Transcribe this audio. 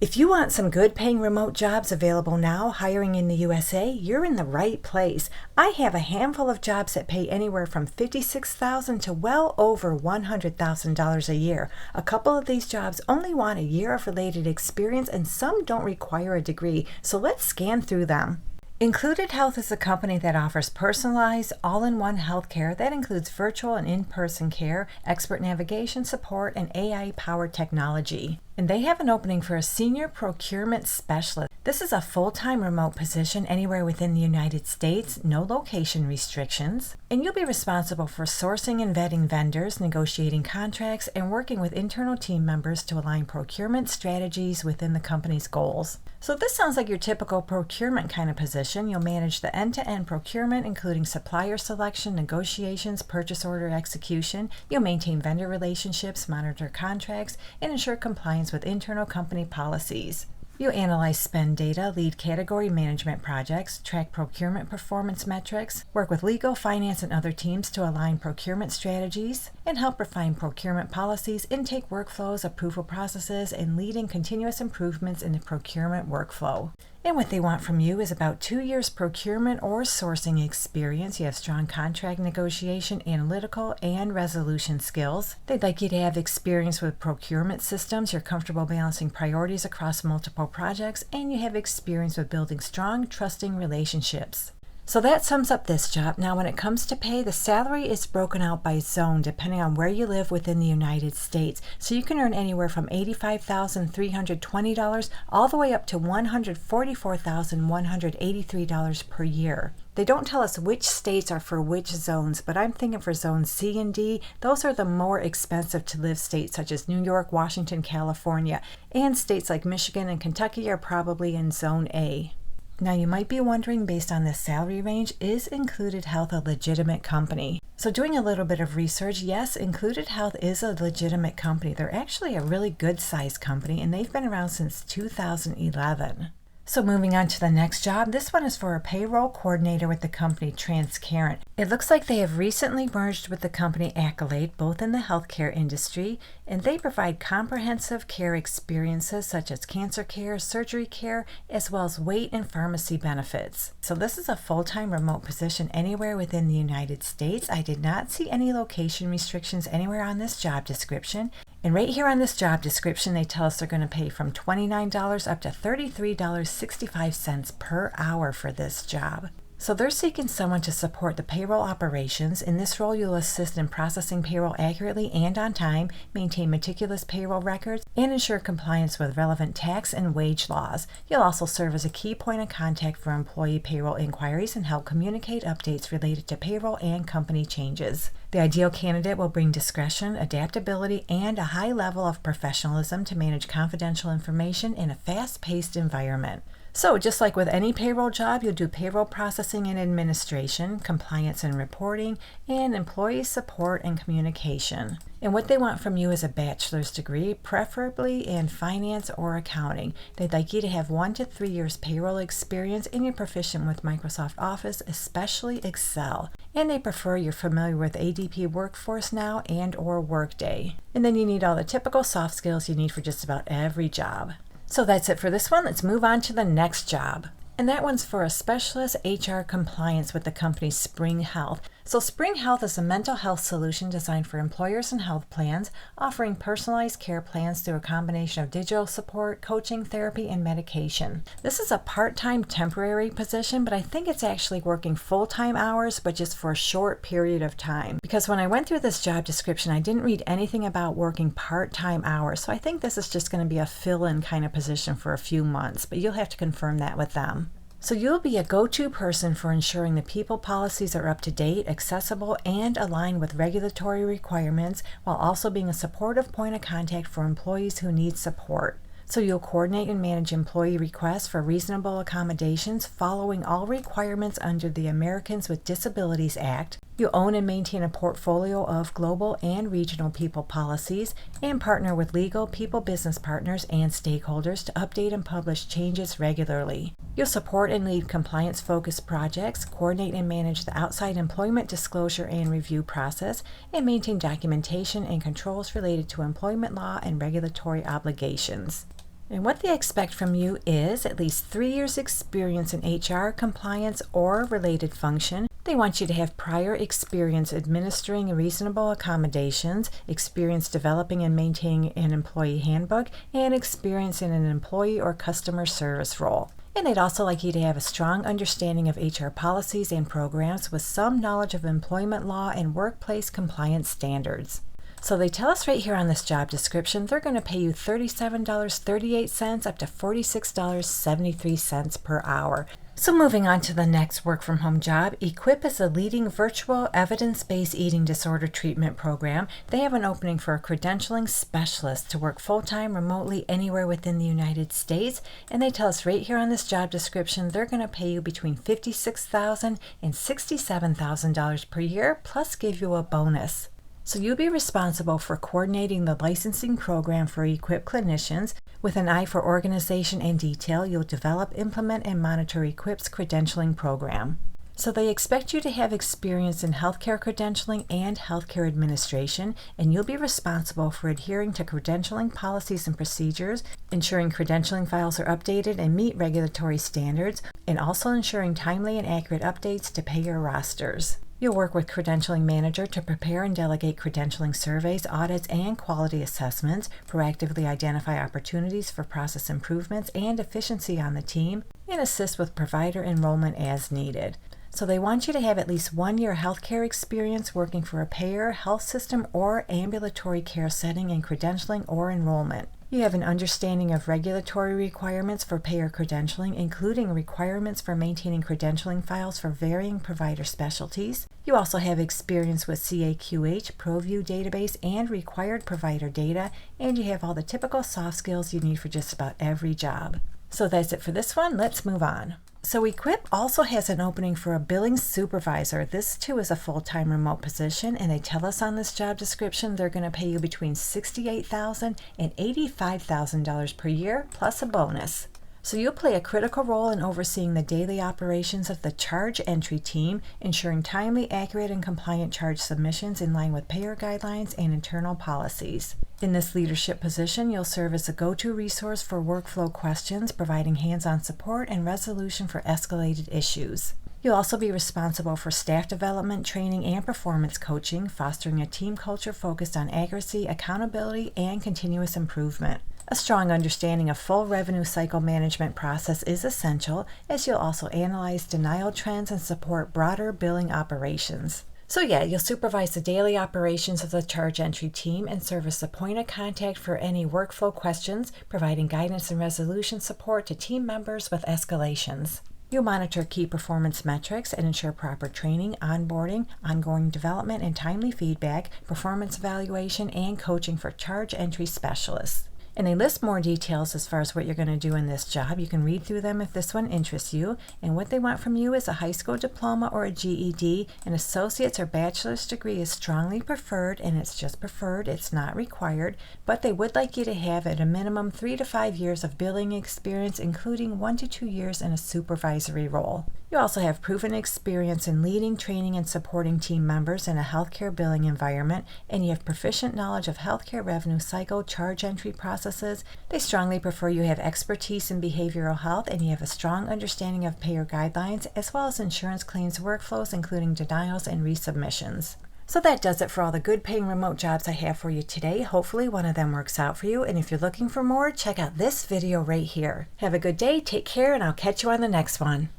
If you want some good paying remote jobs available now, hiring in the USA, you're in the right place. I have a handful of jobs that pay anywhere from $56,000 to well over $100,000 a year. A couple of these jobs only want a year of related experience and some don't require a degree, so let's scan through them. Included Health is a company that offers personalized, all-in-one healthcare that includes virtual and in-person care, expert navigation support, and AI-powered technology. And they have an opening for a senior procurement specialist. This is a full-time remote position anywhere within the United States, no location restrictions. And you'll be responsible for sourcing and vetting vendors, negotiating contracts, and working with internal team members to align procurement strategies within the company's goals. So this sounds like your typical procurement kind of position. You'll manage the end-to-end procurement, including supplier selection, negotiations, purchase order execution. You'll maintain vendor relationships, monitor contracts, and ensure compliance with internal company policies. You analyze spend data, lead category management projects, track procurement performance metrics, work with legal, finance, and other teams to align procurement strategies, and help refine procurement policies, intake workflows, approval processes, and leading continuous improvements in the procurement workflow. And what they want from you is about 2 years procurement or sourcing experience. You have strong contract negotiation, analytical, and resolution skills. They'd like you to have experience with procurement systems. You're comfortable balancing priorities across multiple projects, and you have experience with building strong, trusting relationships. So that sums up this job. Now, when it comes to pay, the salary is broken out by zone depending on where you live within the United States. So you can earn anywhere from $85,320 all the way up to $144,183 per year. They don't tell us which states are for which zones, but I'm thinking for zones C and D, those are the more expensive to live states such as New York, Washington, California, and states like Michigan and Kentucky are probably in zone A. Now you might be wondering, based on this salary range, is Included Health a legitimate company? So doing a little bit of research, yes, Included Health is a legitimate company. They're actually a really good sized company and they've been around since 2011. So moving on to the next job, this one is for a payroll coordinator with the company Transcarent. It looks like they have recently merged with the company Accolade, both in the healthcare industry, and they provide comprehensive care experiences such as cancer care, surgery care, as well as weight and pharmacy benefits. So this is a full-time remote position anywhere within the United States. I did not see any location restrictions anywhere on this job description. And right here on this job description, they tell us they're going to pay from $29 up to $33.65 per hour for this job. So they're seeking someone to support the payroll operations. In this role, you'll assist in processing payroll accurately and on time, maintain meticulous payroll records, and ensure compliance with relevant tax and wage laws. You'll also serve as a key point of contact for employee payroll inquiries and help communicate updates related to payroll and company changes. The ideal candidate will bring discretion, adaptability, and a high level of professionalism to manage confidential information in a fast-paced environment. So just like with any payroll job, you'll do payroll processing and administration, compliance and reporting, and employee support and communication. And what they want from you is a bachelor's degree, preferably in finance or accounting. They'd like you to have 1 to 3 years payroll experience and you're proficient with Microsoft Office, especially Excel. And they prefer you're familiar with ADP Workforce Now and or Workday. And then you need all the typical soft skills you need for just about every job. So that's it for this one. Let's move on to the next job. And that one's for a specialist HR compliance with the company Spring Health. So Spring Health is a mental health solution designed for employers and health plans, offering personalized care plans through a combination of digital support, coaching, therapy, and medication. This is a part-time temporary position, but I think it's actually working full-time hours, but just for a short period of time. Because when I went through this job description, I didn't read anything about working part-time hours. So I think this is just going to be a fill-in kind of position for a few months, but you'll have to confirm that with them. So you'll be a go-to person for ensuring the people policies are up to date, accessible, and aligned with regulatory requirements, while also being a supportive point of contact for employees who need support. So you'll coordinate and manage employee requests for reasonable accommodations, following all requirements under the Americans with Disabilities Act. You own and maintain a portfolio of global and regional people policies and partner with legal, people business partners, and stakeholders to update and publish changes regularly. You'll support and lead compliance-focused projects, coordinate and manage the outside employment disclosure and review process, and maintain documentation and controls related to employment law and regulatory obligations. And what they expect from you is at least 3 years experience in HR, compliance, or related function. They want you to have prior experience administering reasonable accommodations, experience developing and maintaining an employee handbook, and experience in an employee or customer service role. And they'd also like you to have a strong understanding of HR policies and programs with some knowledge of employment law and workplace compliance standards. So they tell us right here on this job description they're going to pay you $37.38 up to $46.73 per hour. So moving on to the next work-from-home job, Equip is a leading virtual evidence-based eating disorder treatment program. They have an opening for a credentialing specialist to work full-time remotely anywhere within the United States. And they tell us right here on this job description they're going to pay you between $56,000 and $67,000 per year, plus give you a bonus. So you'll be responsible for coordinating the licensing program for Equip clinicians. With an eye for organization and detail, you'll develop, implement, and monitor Equip's credentialing program. So they expect you to have experience in healthcare credentialing and healthcare administration, and you'll be responsible for adhering to credentialing policies and procedures, ensuring credentialing files are updated and meet regulatory standards, and also ensuring timely and accurate updates to payer rosters. You'll work with Credentialing Manager to prepare and delegate credentialing surveys, audits, and quality assessments, proactively identify opportunities for process improvements and efficiency on the team, and assist with provider enrollment as needed. So they want you to have at least 1 year healthcare experience working for a payer, health system, or ambulatory care setting in credentialing or enrollment. You have an understanding of regulatory requirements for payer credentialing, including requirements for maintaining credentialing files for varying provider specialties. You also have experience with CAQH, ProView database, and required provider data, and you have all the typical soft skills you need for just about every job. So that's it for this one. Let's move on. So Equip also has an opening for a billing supervisor. This too is a full-time remote position, and they tell us on this job description they're going to pay you between $68,000 and $85,000 per year plus a bonus. So you'll play a critical role in overseeing the daily operations of the charge entry team, ensuring timely, accurate, and compliant charge submissions in line with payer guidelines and internal policies. In this leadership position, you'll serve as a go-to resource for workflow questions, providing hands-on support and resolution for escalated issues. You'll also be responsible for staff development, training, and performance coaching, fostering a team culture focused on accuracy, accountability, and continuous improvement. A strong understanding of full revenue cycle management process is essential, as you'll also analyze denial trends and support broader billing operations. So you'll supervise the daily operations of the charge entry team and serve as the point of contact for any workflow questions, providing guidance and resolution support to team members with escalations. You'll monitor key performance metrics and ensure proper training, onboarding, ongoing development, and timely feedback, performance evaluation, and coaching for charge entry specialists. And they list more details as far as what you're going to do in this job. You can read through them if this one interests you. And what they want from you is a high school diploma or a GED. An associate's or bachelor's degree is strongly preferred, and it's just preferred, it's not required. But they would like you to have at a minimum 3 to 5 years of billing experience, including 1 to 2 years in a supervisory role. You also have proven experience in leading, training, and supporting team members in a healthcare billing environment, and you have proficient knowledge of healthcare revenue cycle charge entry processes. They strongly prefer you have expertise in behavioral health, and you have a strong understanding of payer guidelines, as well as insurance claims workflows, including denials and resubmissions. So that does it for all the good paying remote jobs I have for you today. Hopefully one of them works out for you, and if you're looking for more, check out this video right here. Have a good day, take care, and I'll catch you on the next one.